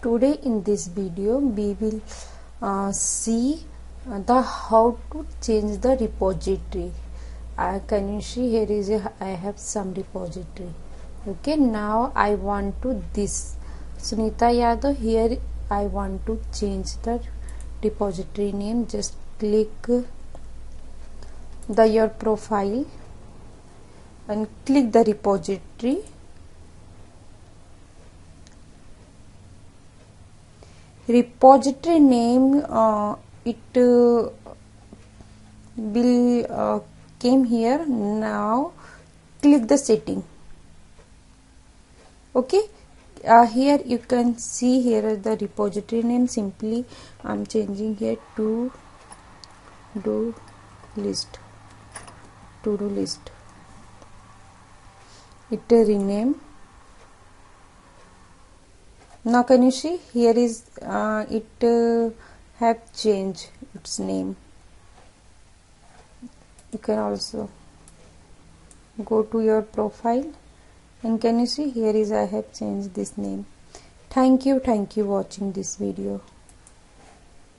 Today in this video we will see the how to change the repository. Can you see here is I have some repository. Okay, now I want to this Sunita Yadav. Here I want to change the repository name. Just click your profile and click the repository. Repository name it will came here. Now click the setting. Okay, here you can see here the repository name. Simply I'm changing here to do list. It rename. Now can you see here is it have changed its name. You can also go to your profile and can you see here is I have changed this name. Thank you watching this video.